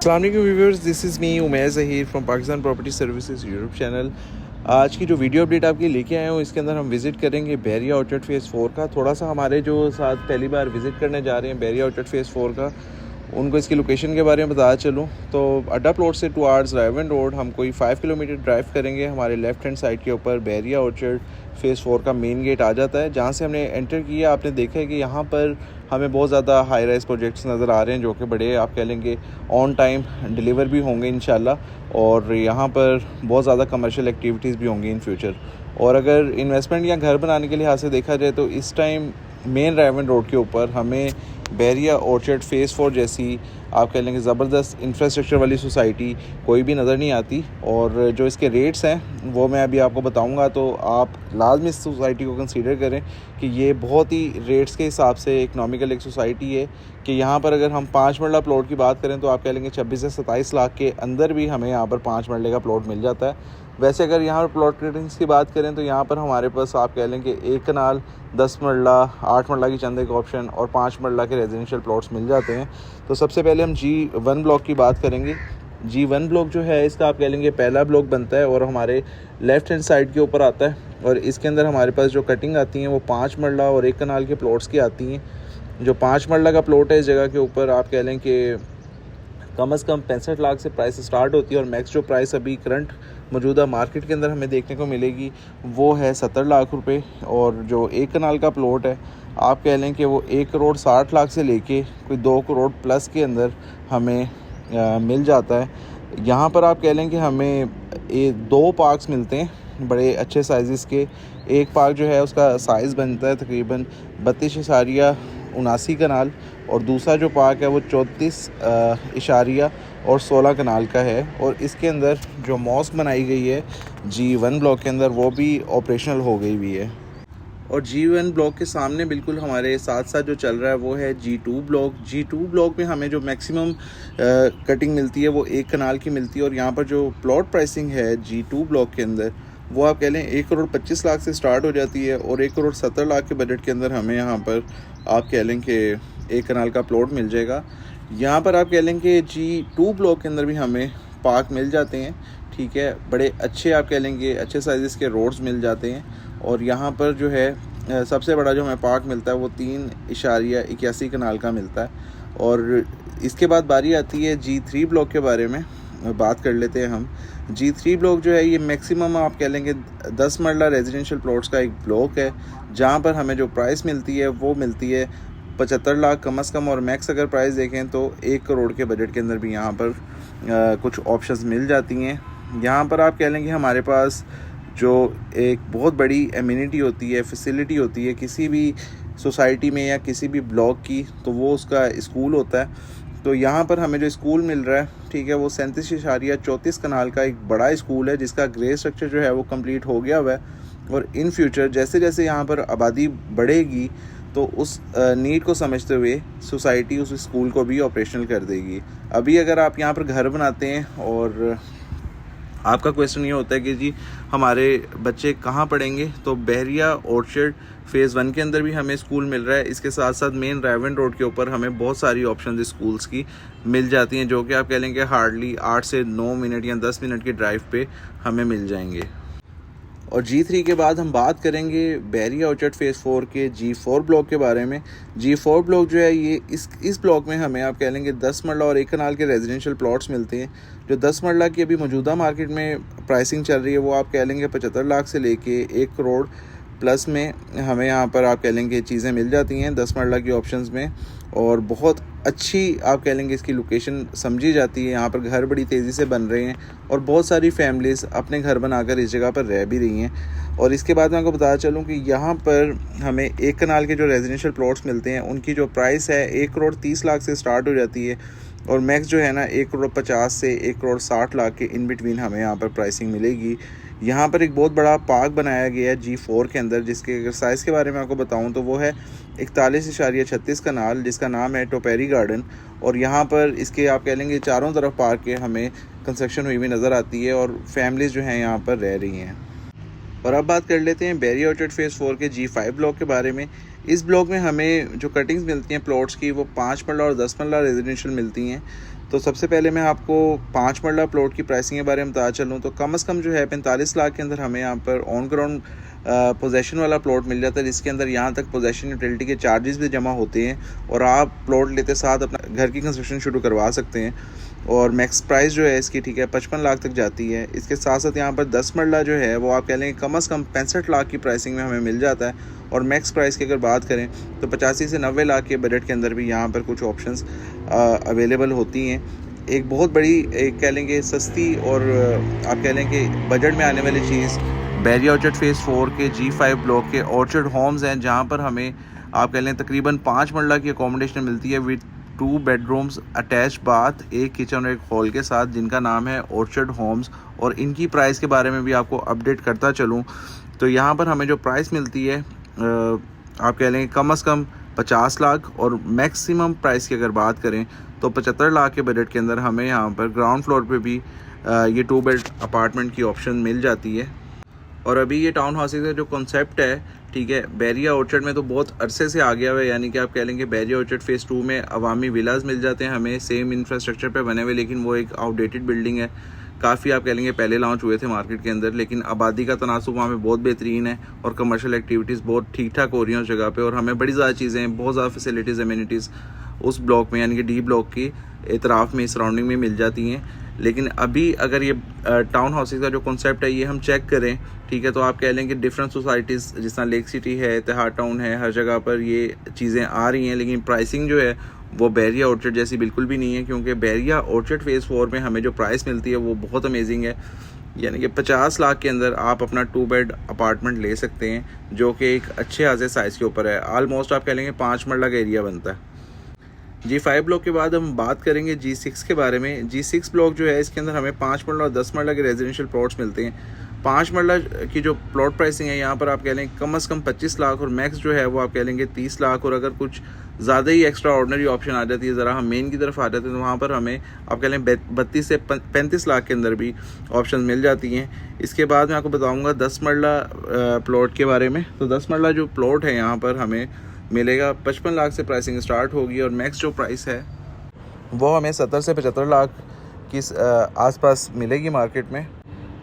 अस्सलाम वालेकुम viewers, this is me Umair Zaheer from Pakistan property services YouTube channel. आज की जो वीडियो अपडेट आपके लेके आए हूँ, इसके अंदर हम विज़िट करेंगे बैरिया ऑर्चर्ड फेज़ 4 का। थोड़ा सा हमारे जो साथ पहली बार विज़िट करने जा रहे हैं बैरिया ऑर्चर्ड फेज़ 4 का, उनको इसकी लोकेशन के बारे में बता चलूँ तो अड्डा प्लॉट से 2 आवर्स ड्राइव एंड रोड हम कोई 5 किलोमीटर ड्राइव करेंगे। हमारे लेफ़्ट हैंड साइड के ऊपर बैरिया ऑर्चर्ड फेज़ 4 का मेन गेट आ जाता है। जहाँ से हमने एंटर किया, आपने देखा है कि यहाँ पर हमें बहुत ज़्यादा हाई राइज प्रोजेक्ट्स नज़र आ रहे हैं, जो कि बड़े आप कह लेंगे ऑन टाइम डिलीवर भी होंगे इंशाल्लाह, और यहाँ पर बहुत ज़्यादा कमर्शियल एक्टिविटीज़ भी होंगी इन फ्यूचर। और अगर इन्वेस्टमेंट या घर बनाने के लिहाज से देखा जाए तो इस time main drive and road के ऊपर हमें बैरिया ऑर्चर्ड फेज़ 4 जैसी आप कह लेंगे ज़बरदस्त इंफ्रास्ट्रक्चर वाली सोसाइटी कोई भी नज़र नहीं आती। और जो इसके रेट्स हैं वो मैं अभी आपको बताऊंगा, तो आप लाजमी इस सोसाइटी को कंसीडर करें कि ये बहुत ही रेट्स के हिसाब से इकनॉमिकल एक सोसाइटी है। कि यहाँ पर अगर हम 5 मरला प्लॉट की बात करें तो आप कह लेंगे 26 से 27 लाख के अंदर भी हमें यहाँ पर 5 मरले का प्लॉट मिल जाता है। वैसे अगर यहाँ पर प्लॉट रेटिंग्स की बात करें तो यहाँ पर हमारे पास आप कह लें कि 1 कनाल 10 मरला 8 मरला की चंद एक ऑप्शन और 5 मरला के रेजिडेंशियल प्लॉट्स मिल जाते हैं। तो सबसे पहले हम G1 ब्लॉक की बात करेंगे। G1 ब्लॉक जो है इसका आप कह लेंगे पहला ब्लॉक बनता है और हमारे लेफ़्ट हैंड साइड के ऊपर आता है। और इसके अंदर हमारे पास जो कटिंग आती हैं वो 5 मरला और 1 कनाल के प्लॉट्स की आती हैं। जो 5 मरला का प्लॉट है इस जगह के ऊपर आप कह लें कि कम से कम 65 लाख से प्राइस स्टार्ट होती है, और मैक्स जो प्राइस अभी करंट मौजूदा मार्केट के अंदर हमें देखने को मिलेगी वो है 70 लाख रुपए। और जो 1 कनाल का प्लॉट है आप कह लें कि वो 1 करोड़ 60 लाख से लेके कोई 2 करोड़ प्लस के अंदर हमें मिल जाता है। यहाँ पर आप कह लें कि हमें 2 पार्क्स मिलते हैं बड़े अच्छे साइज़ के। एक पार्क जो है उसका साइज़ बनता है तकरीबन 32.79 कनाल, और दूसरा जो पार्क है वो 34.16 कनाल का है। और इसके अंदर जो मॉस्क बनाई गई है G1 ब्लॉक के अंदर वो भी ऑपरेशनल हो गई हुई है। और G1 ब्लॉक के सामने बिल्कुल हमारे साथ साथ जो चल रहा है वो है G2 ब्लॉक। G2 ब्लॉक में हमें जो मैक्सिमम कटिंग मिलती है वो 1 कनाल की मिलती है। और यहाँ पर जो प्लॉट प्राइसिंग है G2 ब्लॉक के अंदर वो आप कह लें 1 करोड़ 25 लाख से स्टार्ट हो जाती है, और 1 करोड़ 70 लाख के बजट के अंदर हमें यहाँ पर आप कह लें कि 1 कनाल का प्लॉट मिल जाएगा। यहाँ पर आप कह लें कि G2 ब्लॉक के अंदर भी हमें पार्क मिल जाते हैं, ठीक है, बड़े अच्छे आप कह लेंगे अच्छे साइज़ के रोड्स मिल जाते हैं। और यहाँ पर जो है सबसे बड़ा जो हमें पार्क मिलता है वो 3.81 कनाल का मिलता है। और इसके बाद बारी आती है G3 ब्लॉक के बारे में बात कर लेते हैं हम। G3 ब्लॉक जो है ये मैक्सिमम आप कह लेंगे 10 मरला रेजिडेंशियल प्लॉट्स का एक ब्लॉक है, जहाँ पर हमें जो प्राइस मिलती है वो मिलती है 75 लाख कम से कम, और मैक्स अगर प्राइस देखें तो 1 करोड़ के बजट के अंदर भी यहाँ पर कुछ ऑप्शंस मिल जाती हैं। यहाँ पर आप कह लेंगे हमारे पास जो एक बहुत बड़ी एमिनिटी होती है, फैसिलिटी होती है किसी भी सोसाइटी में या किसी भी ब्लॉक की, तो वो उसका स्कूल होता है। तो यहाँ पर हमें जो स्कूल मिल रहा है, ठीक है, वो 37.34 कनाल का एक बड़ा स्कूल है, जिसका ग्रे स्ट्रक्चर जो है वो कंप्लीट हो गया हुआ है। और इन फ्यूचर जैसे जैसे यहाँ पर आबादी बढ़ेगी तो उस नीड को समझते हुए सोसाइटी उस स्कूल को भी ऑपरेशनल कर देगी। अभी अगर आप यहाँ पर घर बनाते हैं और आपका क्वेश्चन ये होता है कि जी हमारे बच्चे कहाँ पढ़ेंगे, तो बैरिया ऑर्चर्ड फेज़ 1 के अंदर भी हमें स्कूल मिल रहा है। इसके साथ साथ मेन ड्राइव एंड रोड के ऊपर हमें बहुत सारी ऑप्शन स्कूल्स की मिल जाती हैं, जो कि आप कह लेंगे हार्डली 8 से 9 मिनट या 10 मिनट के ड्राइव पे हमें मिल जाएंगे। और G3 के बाद हम बात करेंगे बैरिया ऑर्चर्ड फेज़ 4 के G4 ब्लॉक के बारे में। G4 ब्लॉक जो है ये इस ब्लॉक में हमें आप कह लेंगे 10 मरला और 1 कनाल के रेजिडेंशियल प्लॉट्स मिलते हैं। जो 10 मरला की अभी मौजूदा मार्केट में प्राइसिंग चल रही है वो आप कह लेंगे 75 लाख से लेके 1 करोड़ प्लस में हमें यहाँ पर आप कह लेंगे चीज़ें मिल जाती हैं 10 मरला की ऑप्शंस में। और बहुत अच्छी आप कह लेंगे इसकी लोकेशन समझी जाती है। यहाँ पर घर बड़ी तेज़ी से बन रहे हैं और बहुत सारी फैमिलीज़ अपने घर बनाकर इस जगह पर रह भी रही हैं। और इसके बाद मैं आपको बताना चलूँ कि यहाँ पर हमें 1 कनाल के जो रेजिडेंशियल प्लॉट्स मिलते हैं उनकी जो प्राइस है 1 करोड़ 30 लाख से स्टार्ट हो जाती है, और मैक्स जो है ना 1 करोड़ 50 से 1 करोड़ 60 लाख के इन बिटवीन हमें यहाँ पर प्राइसिंग मिलेगी। यहाँ पर एक बहुत बड़ा पार्क बनाया गया है G4 के अंदर, जिसके अगर साइज़ के बारे में आपको बताऊँ तो वो है 41.36 कनाल, जिसका नाम है टोपेरी गार्डन। और यहाँ पर इसके आप कह लेंगे चारों तरफ पार्क के हमें कंस्ट्रक्शन हुई हुई नज़र आती है और फैमिलीज़ जो हैं यहाँ पर रह रही हैं। और अब बात कर लेते हैं बैरिया ऑर्चर्ड फेज़ 4 के G5 ब्लॉक के बारे में। इस ब्लॉक में हमें जो कटिंग्स मिलती हैं प्लॉट्स की वो 5 मरला और 10 मरला रेजिडेंशियल मिलती हैं। तो सबसे पहले मैं आपको 5 मरला प्लॉट की प्राइसिंग के बारे में बता चलूँ तो कम से कम जो है 45 लाख के अंदर हमें यहाँ पर ऑन ग्राउंड पोजेशन वाला प्लॉट मिल जाता है, जिसके अंदर यहाँ तक पोजेशन यूटिलिटी के चार्जेस भी जमा होते हैं और आप प्लॉट लेते साथ अपना घर की कंस्ट्रक्शन शुरू करवा सकते हैं। और मैक्स प्राइस जो है इसकी ठीक है 55 लाख तक जाती है। इसके साथ साथ यहाँ पर 10 मरला जो है वो आप कह लेंगे कम से कम 65 लाख की प्राइसिंग में हमें मिल जाता है। और मैक्स प्राइस की अगर बात करें तो 85 से 90 लाख के बजट के अंदर भी यहाँ पर कुछ ऑप्शंस अवेलेबल होती हैं। एक बहुत बड़ी एक कह लेंगे सस्ती और आप कह लेंगे बजट में आने वाली चीज़ बैरिया ऑर्चर्ड फेज़ 4 के G5 ब्लॉक के ऑर्चर्ड होम्स हैं, जहाँ पर हमें आप कह लें तकरीबन 5 मरला की अकोमोडेशन मिलती है विद 2 बेडरूम्स, अटैच बाथ, एक किचन और एक हॉल के साथ, जिनका नाम है ऑर्चर्ड होम्स। और इनकी प्राइस के बारे में भी आपको अपडेट करता चलूँ तो यहाँ पर हमें जो प्राइस मिलती है आप कह लेंगे कम से कम 50 लाख और मैक्सिमम प्राइस की अगर बात करें तो 75 लाख के बजट के अंदर हमें यहाँ पर ग्राउंड फ्लोर पे भी ये 2 बेड अपार्टमेंट की ऑप्शन मिल जाती है। और अभी ये टाउन हाउसेज का जो कॉन्सेप्ट है ठीक है बैरिया ऑर्चर्ड में तो बहुत अरसे से आ गया हुआ है, यानी कि आप कह लेंगे बैरिया ऑर्चर्ड फेज़ 2 में अवामी विलाज मिल जाते हैं हमें सेम इंफ्रास्ट्रक्चर पे बने हुए, लेकिन वो एक आउटडेटेड बिल्डिंग है। काफ़ी आप कह लेंगे पहले लॉन्च हुए थे मार्केट के अंदर, लेकिन आबादी का तनासुब वहाँ पे बहुत बेहतरीन है और कमर्शियल एक्टिविटीज़ बहुत ठीक ठाक हो रही हैं उस जगह पे। और हमें बड़ी ज़्यादा चीज़ें बहुत ज़्यादा फैसिलिटीज़ एमिनिटीज़ उस ब्लॉक में यानी कि D ब्लॉक की एतराफ़ में सराउंडिंग में मिल जाती हैं। लेकिन अभी अगर ये टाउन हाउसेज का जो कॉन्सेप्ट है ये हम चेक करें ठीक है तो आप कह लें कि डिफरेंट सोसाइटीज़ जिस तरह लेक सिटी है, इत्तेहाद टाउन है, हर जगह पर ये चीज़ें आ रही हैं, लेकिन प्राइसिंग जो है वो बैरिया ऑर्चर्ड जैसी बिल्कुल भी नहीं है। क्योंकि बैरिया ऑर्चर्ड फेज़ 4 में हमें जो प्राइस मिलती है वो बहुत अमेजिंग है, यानी कि 50 लाख के अंदर आप अपना 2 बेड अपार्टमेंट ले सकते हैं, जो कि एक अच्छे खासे साइज़ के ऊपर है। आलमोस्ट आप कह लेंगे 5 मरला का एरिया बनता है। G5 ब्लॉक के बाद हम बात करेंगे G6 के बारे में। G6 ब्लॉक जो है इसके अंदर हमें 5 मरला और 10 मरला के रेजिडेंशियल प्लॉट्स मिलते हैं। 5 मरला की जो प्लॉट प्राइसिंग है यहाँ पर आप कह लेंगे कम से कम 25 लाख और मैक्स जो है वो आप कह लेंगे 30 लाख। और अगर कुछ ज़्यादा ही एक्स्ट्रा ऑर्डिनरी ऑप्शन आ जाती है, ज़रा हम मेन की तरफ आ जाते हैं तो वहाँ पर हमें आप कह लें 32 से 35 लाख के अंदर भी ऑप्शन मिल जाती हैं। इसके बाद मैं आपको बताऊँगा 10 मरला प्लॉट के बारे में। तो 10 मरला जो प्लॉट है यहाँ पर हमें मिलेगा 55 लाख से प्राइसिंग स्टार्ट होगी और मैक्स जो प्राइस है वो हमें 70 से 75 लाख की आसपास मिलेगी मार्केट में।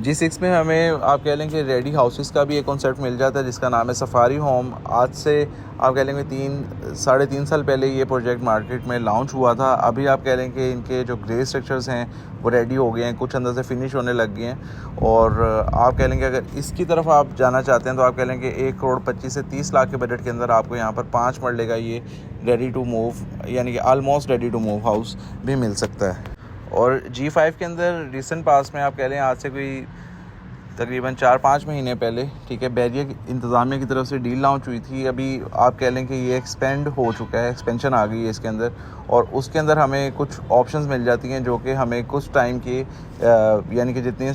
G6 में हमें आप कह लेंगे रेडी हाउसेस का भी एक कॉन्सेप्ट मिल जाता है जिसका नाम है सफारी होम। आज से आप कह लेंगे 3-3.5 साल पहले ये प्रोजेक्ट मार्केट में लॉन्च हुआ था। अभी आप कह लेंगे इनके जो ग्रे स्ट्रक्चर्स हैं वो रेडी हो गए हैं, कुछ अंदर से फिनिश होने लग गए हैं। और आप कह लेंगे अगर इसकी तरफ आप जाना चाहते हैं तो आप कह लेंगे 1.25 से 30 लाख के बजट के अंदर आपको यहाँ पर 5 मरले का ये रेडी टू मूव यानी कि almost ready to move house भी मिल सकता है। और G5 के अंदर रिसेंट पास में आप कह लें आज से कोई तकरीबन 4-5 महीने पहले ठीक है बैरिया इंतज़ामिया की तरफ से डील लॉन्च हुई थी। अभी आप कह लें कि ये एक्सपेंड हो चुका है, एक्सपेंशन आ गई है इसके अंदर और उसके अंदर हमें कुछ ऑप्शंस मिल जाती हैं जो कि हमें कुछ टाइम के यानी कि जितनी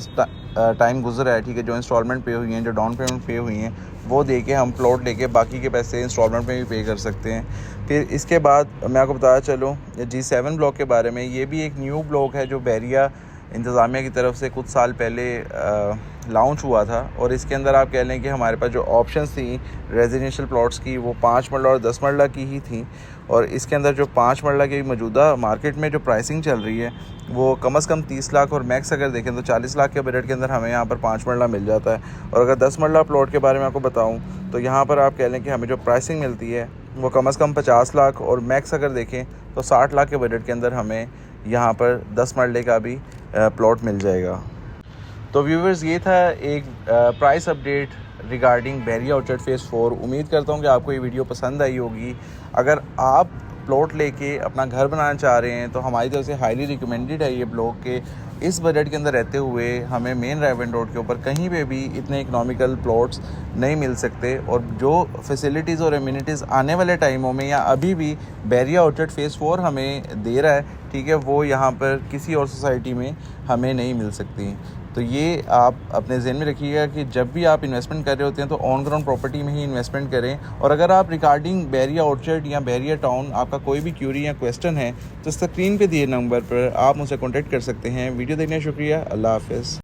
टाइम गुजरा है ठीक है, जो इंस्टॉलमेंट पे हुई हैं, जो डाउन पेमेंट पे हुई हैं, वो दे के हम प्लॉट लेके बाकी के पैसे इंस्टॉलमेंट में भी पे कर सकते हैं। फिर इसके बाद मैं आपको बताया चलूँ G7 ब्लॉक के बारे में। ये भी एक न्यू ब्लॉक है जो बैरिया इंतज़ामिया की तरफ से कुछ साल पहले लॉन्च हुआ था और इसके अंदर आप कह लें कि हमारे पास जो ऑप्शंस थी रेजिडेंशियल प्लॉट्स की वो 5 मरला और 10 मरला की ही थी। और इसके अंदर जो 5 मरला की मौजूदा मार्केट में जो प्राइसिंग चल रही है वो कम से कम 30 लाख और मैक्स अगर देखें तो 40 लाख के बजट के अंदर हमें यहाँ पर 5 मरला मिल जाता है। और अगर 10 मरला प्लॉट के बारे में आपको बताऊँ तो यहाँ पर आप कह लें कि हमें जो प्राइसिंग मिलती है वो कम से कम 50 लाख और मैक्स अगर देखें तो 60 लाख के बजट के अंदर हमें यहाँ पर 10 मरले का भी प्लॉट मिल जाएगा। तो व्यूवर्स ये था एक price update regarding Bahria Orchard phase 4। उम्मीद करता हूँ कि आपको ये वीडियो पसंद आई होगी। अगर आप प्लॉट लेके अपना घर बनाना चाह रहे हैं तो हमारी तरफ से हाईली रिकमेंडेड है ये ब्लॉक के इस बजट के अंदर रहते हुए हमें मेन रायवन रोड के ऊपर कहीं पे भी इतने इकोनॉमिकल प्लॉट्स नहीं मिल सकते। और जो फैसिलिटीज़ और एमिनिटीज़ आने वाले टाइमों में या अभी भी बैरिया ऑर्चर्ड फेज़ 4 हमें दे रहा है ठीक है, वो यहाँ पर किसी और सोसाइटी में हमें नहीं मिल सकती। तो ये आप अपने ज़हन में रखिएगा कि जब भी आप इन्वेस्टमेंट कर रहे होते हैं तो ऑन ग्राउंड प्रॉपर्टी में ही इन्वेस्टमेंट करें। और अगर आप रिगार्डिंग बैरिया ऑर्चर्ड या बैरिया टाउन आपका कोई भी क्यूरी या क्वेश्चन है तो स्क्रीन पे दिए नंबर पर आप मुझसे कॉन्टैक्ट कर सकते हैं। वीडियो देखने का शुक्रिया। अल्लाह हाफ़िज़।